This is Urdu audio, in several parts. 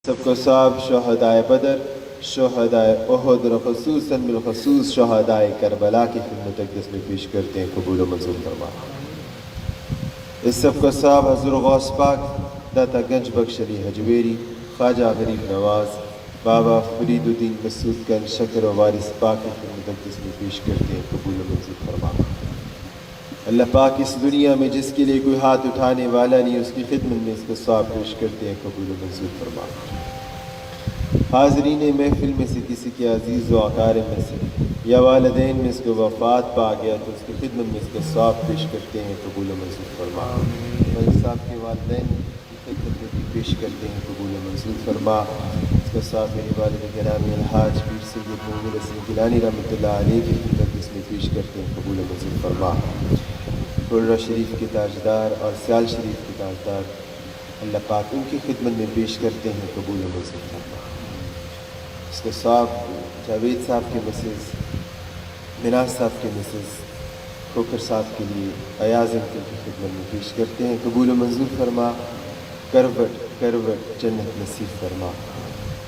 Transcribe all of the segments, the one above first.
سب کو ثواب شہدائے بدر، شہدائے احد اور خصوصاً بالخصوص شہدائے کربلا کی خدمت اقدس میں پیش کرتے ہیں، قبول و منظور فرما۔ اس سب کا ثواب حضور غوث پاک داتا گنج بخش علی حجویری، خواجہ غریب نواز، بابا فرید الدین مسعود گنج شکر و وارث پاک کی خدمت اقدس میں پیش کرتے ہیں، قبول و منظور فرما۔ اللہ پاک اس دنیا میں جس کے لیے کوئی ہاتھ اٹھانے والا نہیں، اس کی خدمت میں اس کا ثواب پیش کرتے ہیں، قبول و منظور فرما۔ حاضرین محفل میں سے کسی کے عزیز و اقارب میں سے یا والدین میں اس کو وفات پا گیا تو اس کی خدمت میں اس کا ثواب پیش کرتے ہیں، قبول و منظور فرما۔ ملک صاحب کے والدین کی خدمت میں بھی پیش کرتے ہیں، قبول و منظور فرما۔ اس کا ثواب میرے والد گرامی الحاج پیر سید مومن حسین گیلانی رحمۃ اللہ علیہ کی خدمت میں اس میں پیش کرتے ہیں، قبول و منظور فرما۔ پورہ شریف کے تاجدار اور سیال شریف کے تاجدار اللہ پاک ان کی خدمت میں پیش کرتے ہیں، قبول و منظور فرما۔ اس کے ثواب جاوید صاحب کے مسز، مناز صاحب کے مسز، کھوکر صاحب کے لیے ایاز انکل کی خدمت میں پیش کرتے ہیں، قبول و منظور فرما۔ کروٹ کروٹ جنت نصیب فرما۔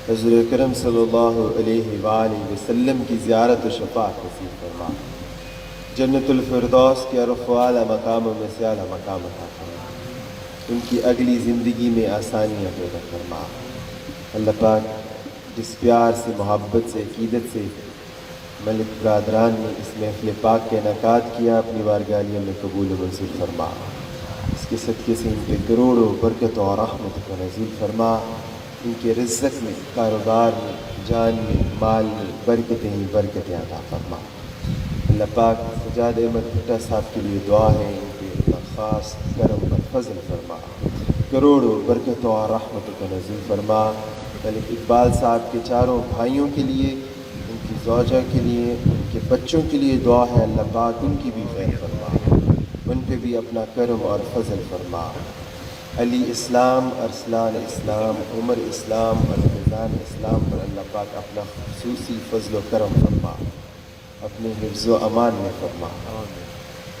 حضور اکرم صلی اللہ علیہ وآلہ وسلم کی زیارت و شفاعت نصیب فرما۔ جنت الفردوس کے عرف والا مقاموں میں سے اعلیٰ مقام عطا فرما۔ ان کی اگلی زندگی میں آسانیاں پیدا فرما۔ اللہ پاک جس پیار سے، محبت سے، عقیدت سے ملک برادران نے اس محفل پاک کے انعقاد کیا، اپنی بارگاہیوں میں قبول و منظور فرما۔ اس کے صدقے سے ان کے کروڑوں برکتوں اور رحمت کا نزول فرما۔ ان کے رزق میں، کاروبار میں، جان میں، مال میں برکتیں ہی برکتیں عطا فرما۔ اللہ پاک سجاد احمد بھٹا صاحب کے لیے دعا ہے، ان کے اللہ خاص کرم اور فضل فرما، کروڑوں برکتوں اور رحمتوں کا نزول فرما۔ ملک اقبال صاحب کے چاروں بھائیوں کے لیے، ان کی زوجہ کے لیے، ان کے بچوں کے لیے دعا ہے، اللہ پاک ان کی بھی خیر فرما، ان پہ بھی اپنا کرم اور فضل فرما۔ علی اسلام، ارسلان اسلام، عمر اسلام اور رمضان اسلام پر اللہ پاک اپنا خصوصی فضل و کرم فرما، اپنے حفظ و امان میں فرما۔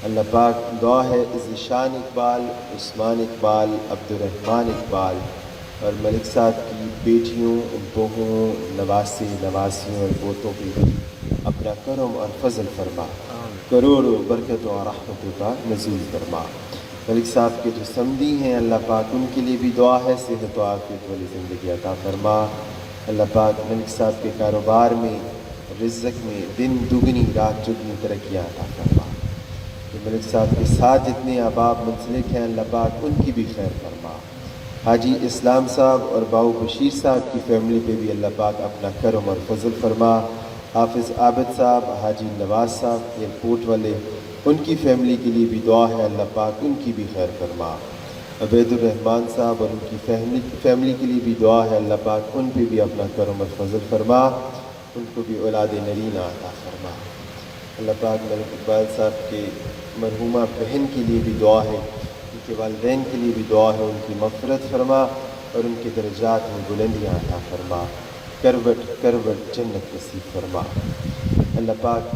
اللہ پاک دعا ہے ذیشان اقبال، عثمان اقبال، عبدالرحمن اقبال اور ملک صاحب کی بیٹیوں، بہوؤں، نواسے، نواسیوں اور پوتوں پہ بھی اپنا کرم اور فضل فرما، کروڑوں برکتوں اور رحمتوں کا نزول فرما۔ ملک صاحب کے جو سمدی ہیں اللہ پاک ان کے لیے بھی دعا ہے، صحت و عافیت والی زندگی عطا فرما۔ اللہ پاک ملک صاحب کے کاروبار میں، رزق میں دن دگنی رات چگنی ترقیاں عطا فرما۔ ملک صاحب کے ساتھ جتنے احباب منسلک ہیں اللہ پاک ان کی بھی خیر فرما۔ حاجی اسلام صاحب اور باؤ بشیر صاحب کی فیملی پہ بھی اللہ پاک اپنا کرم اور فضل فرما۔ حافظ عابد صاحب، حاجی نواز صاحب ایئرپورٹ والے، ان کی فیملی کے لیے بھی دعا ہے، اللہ پاک ان کی بھی خیر فرما۔ عبید الرحمن صاحب اور ان کی فیملی کے لیے بھی دعا ہے، اللہ پاک ان پہ بھی اپنا کرم اور فضل فرما، ان کو بھی اولاد نرینہ عطا فرما۔ اللہ پاک ملک اقبال صاحب کے مرحومہ بہن کے لیے بھی دعا ہے، ان کے والدین کے لیے بھی دعا ہے، ان کی مغفرت فرما اور ان کے درجات میں بلندیاں عطا فرما، کروٹ کروٹ جنت نصیب فرما۔ اللہ پاک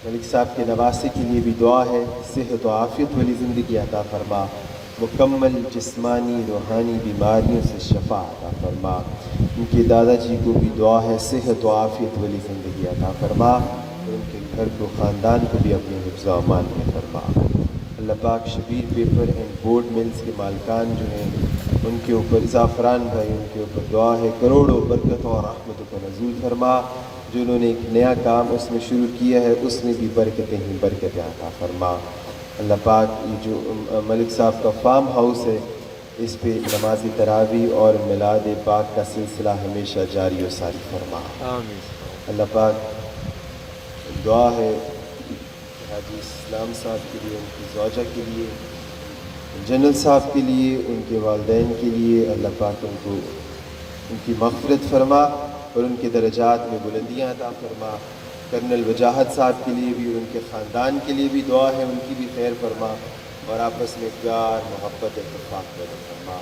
ملک صاحب کے نواسے کے لیے بھی دعا ہے، صحت و عافیت والی زندگی عطا فرما، مکمل جسمانی روحانی بیماریوں سے شفا عطا فرما۔ ان کے دادا جی کو بھی دعا ہے، صحت و عافیت والی زندگی عطا فرما اور ان کے گھر کو، خاندان کو بھی اپنے حفظ و امان میں فرما۔ اللہ پاک Shabbir paper and board mills کے مالکان جو ہیں ان کے اوپر، زعفران بھائی، ان کے اوپر دعا ہے، کروڑوں برکتوں اور رحمتوں کا نزول فرما۔ جو انہوں نے ایک نیا کام اس میں شروع کیا ہے اس میں بھی برکتیں ہی برکتیں عطا فرما۔ اللہ پاک یہ جو ملک صاحب کا فارم ہاؤس ہے اس پہ نماز تراویح اور میلاد پاک کا سلسلہ ہمیشہ جاری و ساری فرما۔ اللہ پاک دعا ہے حاجی اسلام صاحب کے لیے، ان کی زوجہ کے لیے، جنرل صاحب کے لیے، ان کے والدین کے لیے، اللہ پاک ان کو ان کی مغفرت فرما اور ان کے درجات میں بلندیاں عطا فرما۔ کرنل وجاہت صاحب کے لیے بھی اور ان کے خاندان کے لیے بھی دعا ہے، ان کی بھی خیر فرما اور آپس میں پیار، محبت، اتفاق پیدا فرما۔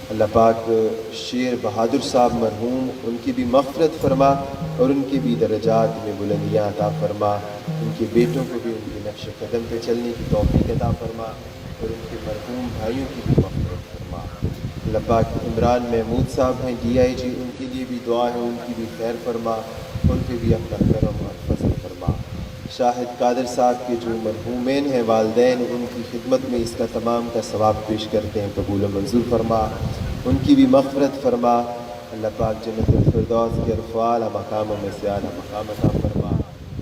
اللہ پاک شیر بہادر صاحب مرحوم، ان کی بھی مغفرت فرما اور ان کی بھی درجات میں بلندیاں عطا فرما۔ ان کے بیٹوں کو بھی ان کے نقش قدم پہ چلنے کی توفیق عطا فرما اور ان کے مرحوم بھائیوں کی بھی مغفرت فرما۔ اللہ پاک عمران محمود صاحب ہیں DIG، ان کے لیے بھی دعا ہے، ان کی بھی خیر فرما، ان پہ بھی اپنا کرم اور فضل فرما۔ شاہد قادر صاحب کے جو مرحومین ہیں والدین، ان کی خدمت میں اس کا تمام کا ثواب پیش کرتے ہیں، قبول و منظور فرما، ان کی بھی مغفرت فرما۔ اللہ پاک جنت الفردوس کے رفیع اعلیٰ مقاموں میں سے اعلیٰ مقام عطا فرما،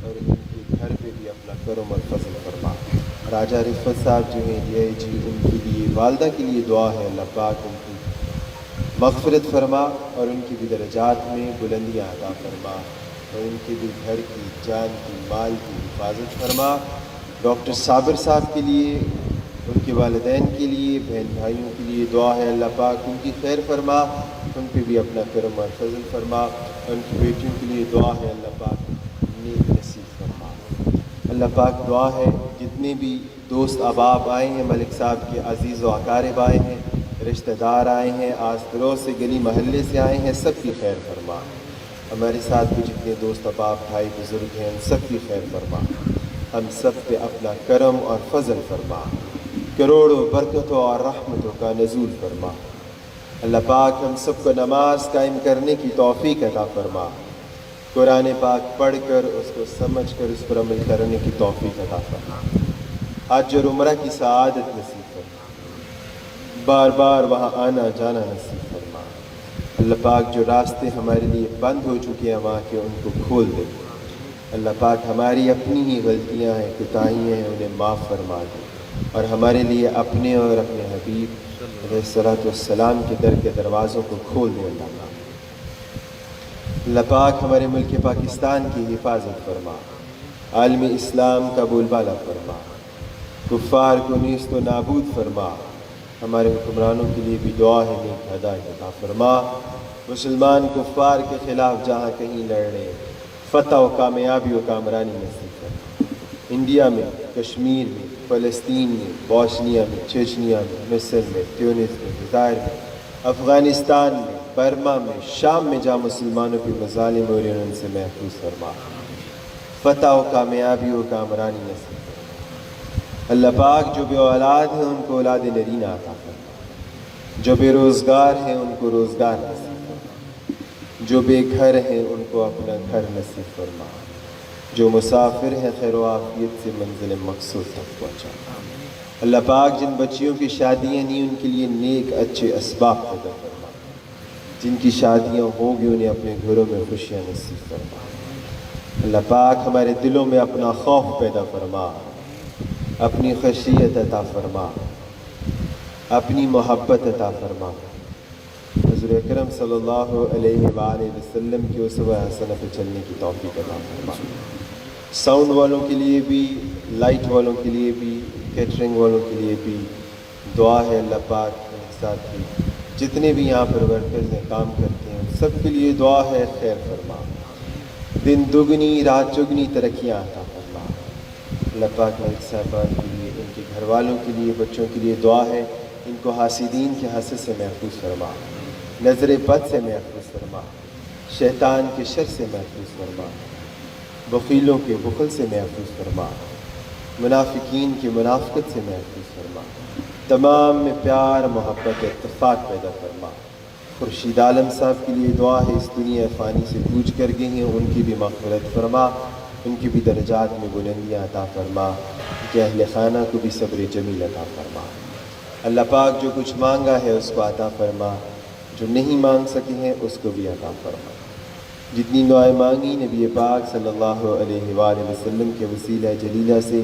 اور ان کے گھر پہ بھی اپنا کرم اور فضل فرما۔ راجہ رفت صاحب جو ہیں DIG، ان کے لیے والدہ کے لیے دعا ہے، اللہ پاک ان کی مغفرت فرما اور ان کی بھی درجات میں بلندیاں عطا فرما، اور ان کے بھی گھر کی، جان کی، مال کی حفاظت فرما۔ ڈاکٹر صابر صاحب کے لیے، ان کے والدین کے لیے، بہن بھائیوں کے لیے دعا ہے، اللہ پاک ان کی خیر فرما، ان پہ بھی اپنا کرم اور فضل فرما، اور ان کی بیٹیوں کے لیے دعا ہے، اللہ پاک نیک نصیب فرما۔ اللہ پاک دعا ہے جتنے بھی دوست احباب آئے ہیں، ملک صاحب کے عزیز و اقارب آئے ہیں، رشتہ دار آئے ہیں، آس پڑوس سے، گلی محلے سے آئے ہیں، سب کی خیر فرما۔ ہمارے ساتھ بھی جتنے دوست احباب، بھائی بزرگ ہیں، ان سب کی خیر فرما، ہم سب پہ اپنا کرم اور فضل فرما، کروڑوں برکتوں اور رحمتوں کا نزول فرما۔ اللہ پاک ہم سب کو نماز قائم کرنے کی توفیق عطا فرما، قرآن پاک پڑھ کر، اس کو سمجھ کر، اس پر عمل کرنے کی توفیق عطا فرما، حج اور عمرہ کی سعادت نصیب فرما، بار بار وہاں آنا جانا نصیب فرما۔ اللہ پاک جو راستے ہمارے لیے بند ہو چکے ہیں وہاں کے، ان کو کھول دے۔ اللہ پاک ہماری اپنی ہی غلطیاں ہیں، کوتاہیاں ہیں، انہیں معاف فرما دے، اور ہمارے لیے اپنے اور اپنے حبیب علیہ الصلوۃ والسلام کے در کے دروازوں کو کھول دے۔ اللہ پاک ہمارے ملک پاکستان کی حفاظت فرما، عالم اسلام کا بول بالا فرما، کفار کو نیست و نابود فرما۔ ہمارے حکمرانوں کے لیے بھی دعا ہے، نیک ہدایت عطا فرما، مسلمان کفار کے خلاف جہاں کہیں لڑنے، فتح و کامیابی و کامرانی نصیب فرما۔ انڈیا میں، کشمیر میں، فلسطین میں، بوسنیا میں، چیچنیا میں، مصر میں، تیونس میں، جزائر میں، افغانستان میں، برما میں، شام میں جہاں مسلمانوں پہ مظالم ہو رہے ہیں، ان سے محفوظ فرما، فتح و کامیابی و کامرانی نصیب فرما۔ اللہ پاک جو بے اولاد ہیں ان کو اولاد نرینہ عطا فرما، جو بے روزگار ہیں ان کو روزگار نصیب فرما، جو بے گھر ہیں ان کو اپنا گھر نصیب فرما، جو مسافر ہیں خیر و عافیت سے منزل مقصود تک پہنچا۔ اللہ پاک جن بچیوں کی شادیاں نہیں، ان کے لیے نیک اچھے اسباب پیدا فرما، جن کی شادیاں ہوگی انہیں اپنے گھروں میں خوشیاں نصیب فرما۔ اللہ پاک ہمارے دلوں میں اپنا خوف پیدا فرما، اپنی خشیت عطا فرما، اپنی محبت عطا فرما۔ حضور اکرم صلی اللہ علیہ وآلہ وسلم کی اسوہ حسنہ پہ چلنے کی توفیق عطا فرما۔ ساؤنڈ والوں کے لیے بھی، لائٹ والوں کے لیے بھی، کیٹرنگ والوں کے لیے بھی دعا ہے، اللہ پاک کے ساتھ بھی جتنے بھی یہاں پر ورکرز ہیں، کام کرتے ہیں، سب کے لیے دعا ہے، خیر فرما، دن دگنی رات چگنی ترقیاں عطا فرما۔ اللہ پاک ملک صاحبان کے لیے، ان کے گھر والوں کے لیے، بچوں کے لیے دعا ہے، ان کو حاسدین کے حسد سے محفوظ فرما، نظر بد سے محفوظ فرما، شیطان کے شر سے محفوظ فرما، بخیلوں کے بخل سے محفوظ فرما، منافقین کی منافقت سے محفوظ فرما، تمام میں پیار محبت اتفاق پیدا فرما۔ خورشید عالم صاحب کے لیے دعا ہے، اس دنیا فانی سے کوچ کر گئے ہیں، ان کی بھی مغفرت فرما، ان کی بھی درجات میں بلندیاں عطا فرما، کہ اہل خانہ کو بھی صبر جمیل عطا فرما۔ اللہ پاک جو کچھ مانگا ہے اس کو عطا فرما، جو نہیں مانگ سکے ہیں اس کو بھی عطا فرما۔ جتنی دعائیں مانگی نبی پاک صلی اللہ علیہ وآلہ وسلم کے وسیلہ جلیلہ سے،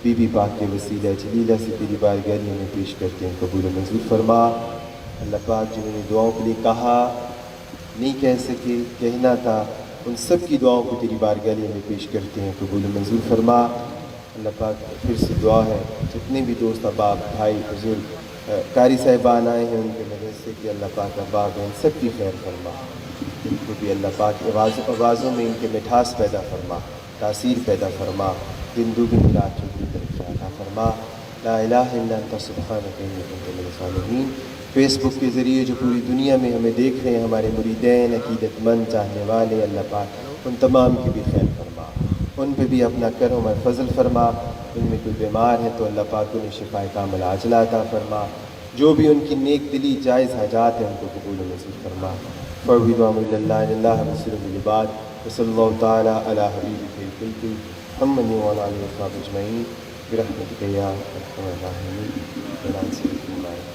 بی بی پاک کے وسیلہ جلیلہ سے تیری بارگاہ میں پیش کرتے ہیں، قبول و منظور فرما۔ اللہ پاک جنہوں نے دعاؤں کے لیے کہا نہیں کہہ سکے، کہنا تھا، ان سب کی دعاؤں کو تیری بارگاہ میں پیش کرتے ہیں، قبول و منظور فرما۔ اللہ پاک پھر سے دعا ہے، جتنے بھی دوست احباب، بھائی بزرگ، قاری صاحبان آئے ہیں، ان کے مدرسے کی اللہ پاک احباب ہیں، ان سب کی خیر فرما، ان کو بھی اللہ پاک آوازوں میں ان کے مٹھاس پیدا فرما، تاثیر پیدا فرما، دن دگنی رات چگنی ترقی عطا فرما۔ لا الہ الا انت سبحانک انی کنت من الظالمین۔ فیس بک کے ذریعے جو پوری دنیا میں ہمیں دیکھ رہے ہیں، ہمارے مریدین، عقیدت مند، چاہنے والے، اللہ پاک ان تمام کی بھی خیر فرما، ان پہ بھی اپنا کرم اور فضل فرما۔ ان میں کوئی بیمار ہے تو اللہ پاک انہیں شفائے کاملہ عاجلہ عطا فرما، جو بھی ان کی نیک دلی جائز حاجات ہیں ان کو قبول و منظور فرما. فَوِّضُ أَمْرِ اللَّهِ إِنَّ اللَّهَ بَصِيرٌ بِالْعِبَادِ وصلی اللہ تعالیٰ علی حبیبہ القلب محمد وعلی آلہ وصحبہ اجمعین برحمتک یا ارحم الراحمین.